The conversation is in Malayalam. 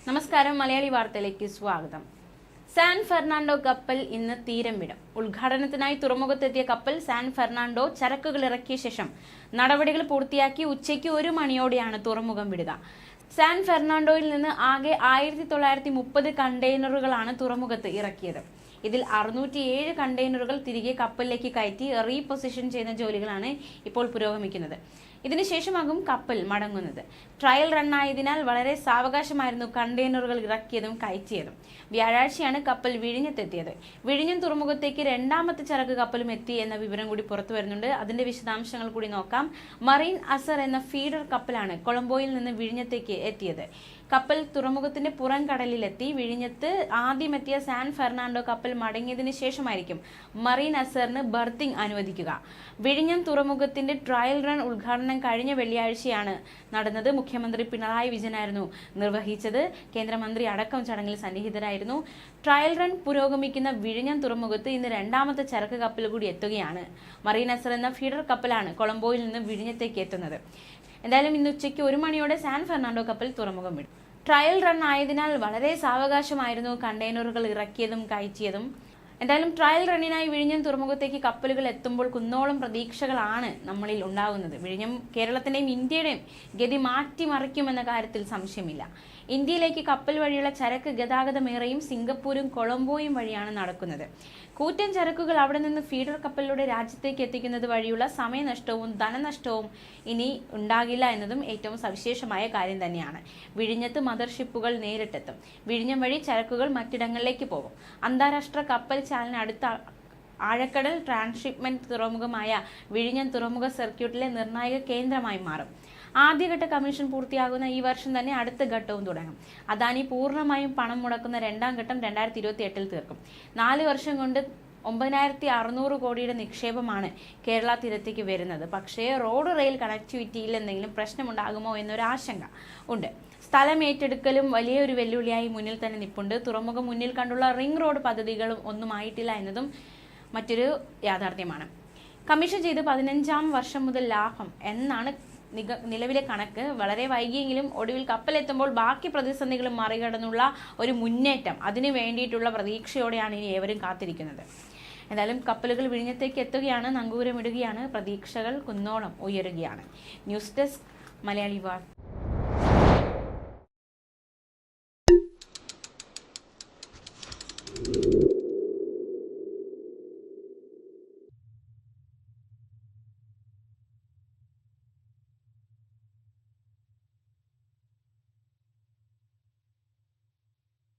നമസ്കാരം. മലയാളി വാർത്തയിലേക്ക് സ്വാഗതം. സാൻ ഫെർണാണ്ടോ കപ്പൽ ഇന്ന് തീരം വിടും. ഉദ്ഘാടനത്തിനായി തുറമുഖത്തെത്തിയ കപ്പൽ സാൻ ഫെർണാണ്ടോ ചരക്കുകൾ ഇറക്കിയ ശേഷം നടപടികൾ പൂർത്തിയാക്കി ഉച്ചയ്ക്ക് 1 മണിയോടെയാണ് തുറമുഖം വിടുക. സാൻ ഫെർണാണ്ടോയിൽ നിന്ന് ആകെ 1930 കണ്ടെയ്നറുകളാണ് തുറമുഖത്ത് ഇറക്കിയത്. ഇതിൽ 607 കണ്ടെയ്നറുകൾ തിരികെ കപ്പലിലേക്ക് കയറ്റി റീപൊസിഷൻ ചെയ്യുന്ന ജോലികളാണ് ഇപ്പോൾ പുരോഗമിക്കുന്നത്. ഇതിനുശേഷമാകും കപ്പൽ മടങ്ങുന്നത്. ട്രയൽ റണ്ണായതിനാൽ വളരെ സാവകാശമായിരുന്നു കണ്ടെയ്നറുകൾ ഇറക്കിയതും കയറ്റിയതും. വ്യാഴാഴ്ചയാണ് കപ്പൽ വിഴിഞ്ഞത്തെത്തിയത്. വിഴിഞ്ഞം തുറമുഖത്തേക്ക് രണ്ടാമത്തെ ചരക്ക് കപ്പലും എത്തി എന്ന വിവരം കൂടി പുറത്തു വരുന്നുണ്ട്. അതിന്റെ വിശദാംശങ്ങൾ കൂടി നോക്കാം. മറീൻ അസർ എന്ന ഫീഡർ കപ്പലാണ് കൊളംബോയിൽ നിന്ന് വിഴിഞ്ഞത്തേക്ക് എത്തിയത്. കപ്പൽ തുറമുഖത്തിന്റെ പുറം കടലിലെത്തി. വിഴിഞ്ഞത്ത് ആദ്യമെത്തിയ സാൻ ഫെർണാണ്ടോ കപ്പൽ മടങ്ങിയതിനു ശേഷമായിരിക്കും മറീൻ അസറിന് ബർത്തിങ് അനുവദിക്കുക. വിഴിഞ്ഞം തുറമുഖത്തിന്റെ ട്രയൽ റൺ ഉദ്ഘാടനം കഴിഞ്ഞ വെള്ളിയാഴ്ചയാണ് നടന്നത്. മുഖ്യമന്ത്രി പിണറായി വിജയനായിരുന്നു നിർവഹിച്ചത്. കേന്ദ്രമന്ത്രി അടക്കം ചടങ്ങിൽ സന്നിഹിതരായിരുന്നു. ട്രയൽ റൺ പുരോഗമിക്കുന്ന വിഴിഞ്ഞം തുറമുഖത്ത് ഇന്ന് രണ്ടാമത്തെ ചരക്ക് കപ്പൽ കൂടി എത്തുകയാണ്. മറീൻ അസർ എന്ന ഫീഡർ കപ്പലാണ് കൊളംബോയിൽ നിന്ന് വിഴിഞ്ഞത്തേക്ക് എത്തുന്നത്. എന്തായാലും ഇന്ന് ഉച്ചയ്ക്ക് 1 മണിയോടെ സാൻ ഫെർണാണ്ടോ കപ്പൽ തുറമുഖം വിടും. ട്രയൽ റൺ ആയതിനാൽ വളരെ സാവകാശമായിരുന്നു കണ്ടെയ്നറുകൾ ഇറക്കിയതും കയറ്റിയതും. എന്തായാലും ട്രയൽ റണ്ണിനായി വിഴിഞ്ഞം തുറമുഖത്തേക്ക് കപ്പലുകൾ എത്തുമ്പോൾ കുന്നോളം പ്രതീക്ഷകളാണ് നമ്മളിൽ ഉണ്ടാകുന്നത്. വിഴിഞ്ഞം കേരളത്തിന്റെയും ഇന്ത്യയുടെയും ഗതി മാറ്റിമറിക്കുമെന്ന കാര്യത്തിൽ സംശയമില്ല. ഇന്ത്യയിലേക്ക് കപ്പൽ വഴിയുള്ള ചരക്ക് ഗതാഗതമേറെയും സിംഗപ്പൂരും കൊളംബോയും വഴിയാണ് നടക്കുന്നത്. കൂറ്റൻ ചരക്കുകൾ അവിടെ നിന്ന് ഫീഡർ കപ്പലിലൂടെ രാജ്യത്തേക്ക് എത്തിക്കുന്നത് വഴിയുള്ള സമയനഷ്ടവും ധനനഷ്ടവും ഇനി ഉണ്ടാകില്ല എന്നതും ഏറ്റവും സവിശേഷമായ കാര്യം തന്നെയാണ്. വിഴിഞ്ഞത്ത് മദർഷിപ്പുകൾ നേരിട്ടെത്തും. വിഴിഞ്ഞം വഴി ചരക്കുകൾ മറ്റിടങ്ങളിലേക്ക് പോകും. അന്താരാഷ്ട്ര കപ്പൽ ചാലിന് അടുത്ത ആഴക്കടൽ ട്രാൻസ്ഷിപ്മെന്റ് തുറമുഖമായ വിഴിഞ്ഞം തുറമുഖ സർക്യൂട്ടിലെ നിർണായക കേന്ദ്രമായി മാറും. ആദ്യഘട്ട കമ്മീഷൻ പൂർത്തിയാകുന്ന ഈ വർഷം തന്നെ അടുത്ത ഘട്ടവും തുടങ്ങും. അദാനി പൂർണ്ണമായും പണം മുടക്കുന്ന രണ്ടാം ഘട്ടം 2028 തീർക്കും. 4 വർഷം കൊണ്ട് 9600 കോടിയുടെ നിക്ഷേപമാണ് കേരള തീരത്തേക്ക് വരുന്നത്. പക്ഷേ റോഡ് റെയിൽ കണക്ടിവിറ്റിയിൽ എന്തെങ്കിലും പ്രശ്നമുണ്ടാകുമോ എന്നൊരു ആശങ്ക ഉണ്ട്. സ്ഥലം ഏറ്റെടുക്കലും വലിയൊരു വെല്ലുവിളിയായി മുന്നിൽ തന്നെ നിൽപ്പുണ്ട്. തുറമുഖം മുന്നിൽ കണ്ടുള്ള റിംഗ് റോഡ് പദ്ധതികളും ഒന്നുമായിട്ടില്ല എന്നതും മറ്റൊരു യാഥാർത്ഥ്യമാണ്. കമ്മീഷൻ ചെയ്ത് 15ാം വർഷം മുതൽ ലാഭം എന്നാണ് നിലവിലെ കണക്ക്. വളരെ വൈകിയെങ്കിലും ഒടുവിൽ കപ്പലെത്തുമ്പോൾ ബാക്കി പ്രതിസന്ധികളും മറികടന്നുള്ള ഒരു മുന്നേറ്റം, അതിനു വേണ്ടിയിട്ടുള്ള പ്രതീക്ഷയോടെയാണ് ഇനി ഏവരും കാത്തിരിക്കുന്നത്. എന്തായാലും കപ്പലുകൾ വിഴിഞ്ഞത്തേക്ക് എത്തുകയാണ്, നങ്കൂരമിടുകയാണ്, പ്രതീക്ഷകൾ കുന്നോളം ഉയരുകയാണ്. ന്യൂസ് ഡെസ്ക് മലയാളി വാർത്ത.